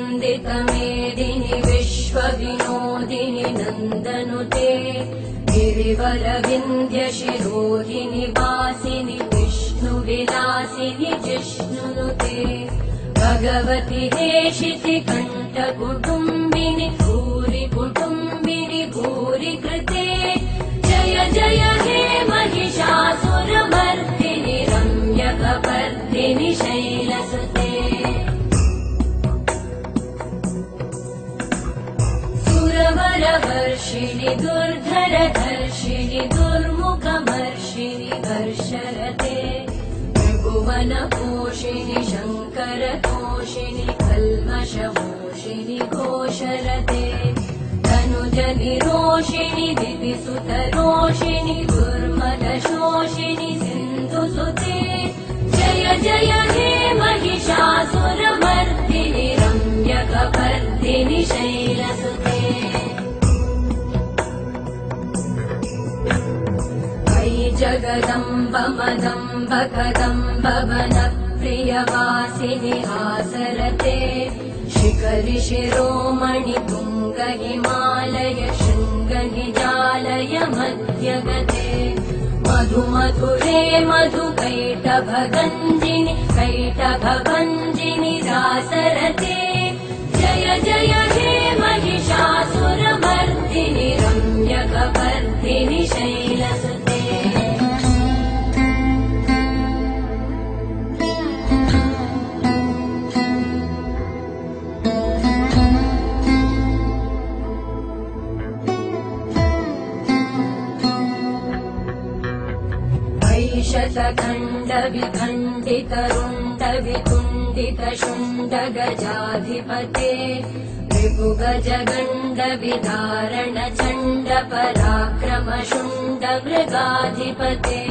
वन्दितमेदिनि विश्वविनोदिनि नन्दनुते गिरिवरविन्ध्यशिरोहिणि वासिनि विष्णुविलासिनि जिष्णुनुते भगवति हेशिति कण्ठकुटुम्बिनि भूरि कुटुम्बिनि भूरि कृते जय जय हे महिषासुरमर्दिनि रम्यकपर्दिनि शैलसुते सुरवरवर्षिणि दुर्धरधर्षिणि दुर्मुखमर्षिणि हर्षरते त्रिभुवनपोषिणि शङ्करतोषिणि कल्मषमोषिणि घोषरते तनुजनिरोषिणि दितिसुतरोषिणि दुर्मदशोषिणि सिन्धुसुते जय जय हे महिषासुरमर्दिनि रम्यकपर्दिनि शैलसुते जगदम्ब मदम्ब कदम्ब वनप्रियवासिनि हासरते शिखरि शिरोमणि तुङ्ग हिमालय शृङ्ग निजालय मध्यगते मधु मधुरे मधुकैटभगञ्जिनि कैटभभञ्जिनि रासरते जय जय हे महिषासुरमर्दिनि रम्यकपर्दिनि शैलसुते शतखण्ड विखण्डित रुण्ड वितुण्डित शुण्ड गजाधिपते रिपुगज गण्ड विदारण चण्ड पराक्रम शुण्ड मृगाधिपते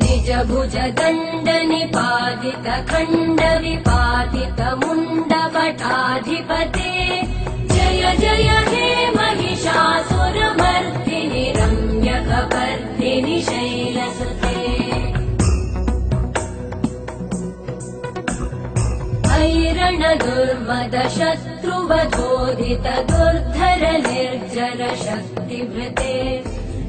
निज भुज दण्ड निपातित खण्ड विपातित मुण्ड वटाधिपते जय जय हे महिषासुरमर्दिनि रम्यकपर्दिनि शैलसुते ऐरण दुर्मद शत्रुवधोदित दुर्धर निर्जर शक्तिभृते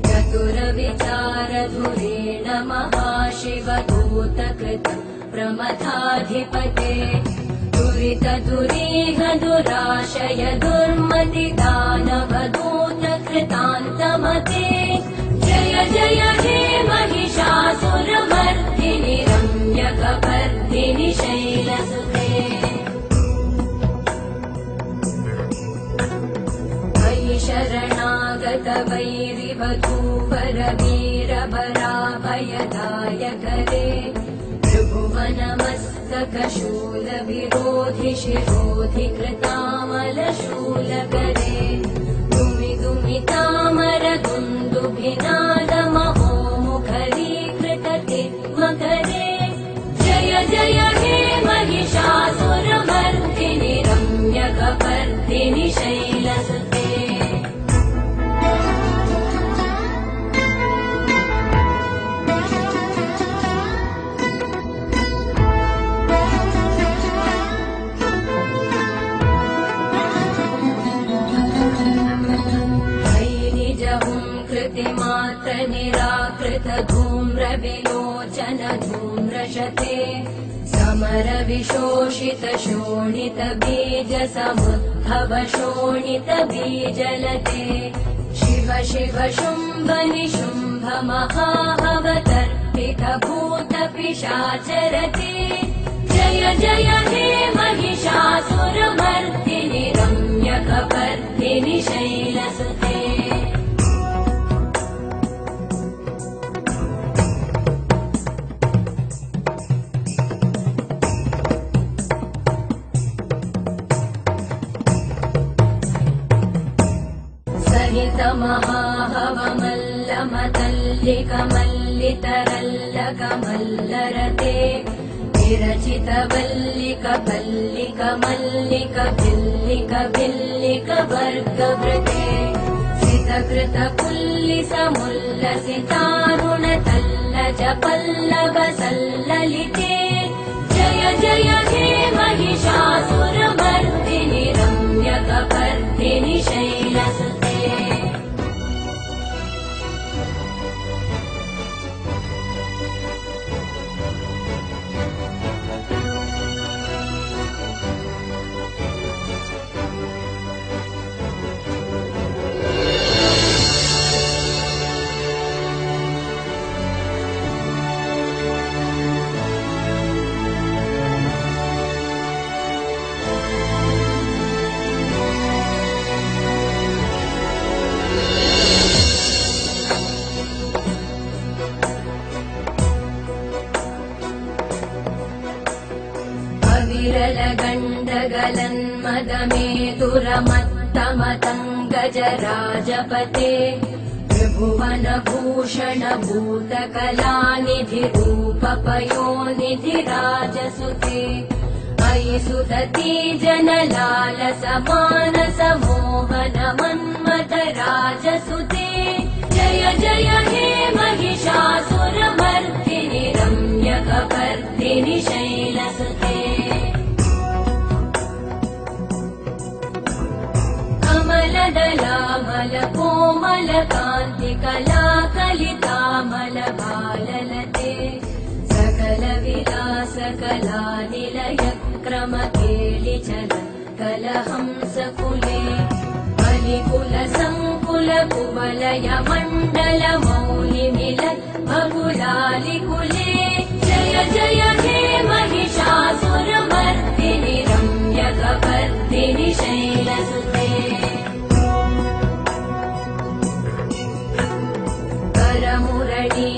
चतुर विचार धुरेण महाशिवदूतकृत प्रमथाधिपते दुरित दुरीह दुराशय दुर्मति दानव दूत कृतान्तमते जय जय हे महिषासुरमर्दिनि रम्यकपर्दिनि शैलसुते शरणागत वैरिवधूवर वीरभराभयदायकरे त्रिभुवनमस्तक शूल विरोधि शिरोधि कृतामलशूलकरे दुमि दुमि तामर दुन्दुभिनाद महोमुखरीकृत तिग्मकरे जय जय हे महिषासुरमर्दिनि रम्यकपर्दिनि शैलसुते मात्र निराकृत धूम्र विलोचन धूम्रशते समर विशोषित शोणित बीज समुद्भव शोणित बीजलते शिव शिव शुम्भ निशुम्भ महाभवतर्पित भूत पिशाचरते जय जय हे महिषासुरमर्दिनि रम्यकपर्दिनि शैलसुते महाहवमल्लमतल्लिकमल्लितरल्लकमल्लरते विरचित वल्लिक पल्लिक मल्लिक भिल्लिक भिल्लिक वर्गवृते सितकृत पुल्लिस मुल्लसितारुण तल्लज पल्लव सल्ललिते जय जय हे महिषासुरमर्दिनि गजराजपते त्रिभुवनभूषण भूतकलानिधि रूपपयोनिधि राजसुते अयि सुदती जनलालस मानस मोहन मन्मथ राजसुते जय जय हे महिषासुरमर्दिनि रम्यकपर्दिनि शैलसुते कमलदलामल कोमल कान्ति कलाकलितामल भाललते सकल विलास कला निलय क्रम केलिचल कलहंस कुले बलिकुल संकुल कुवलय मण्डल मौलि मिलत् बकुलालि कुले जय जय हे महिषासुरमर्दिनि रम्यकपर्दिनि शैलसुते करमुरली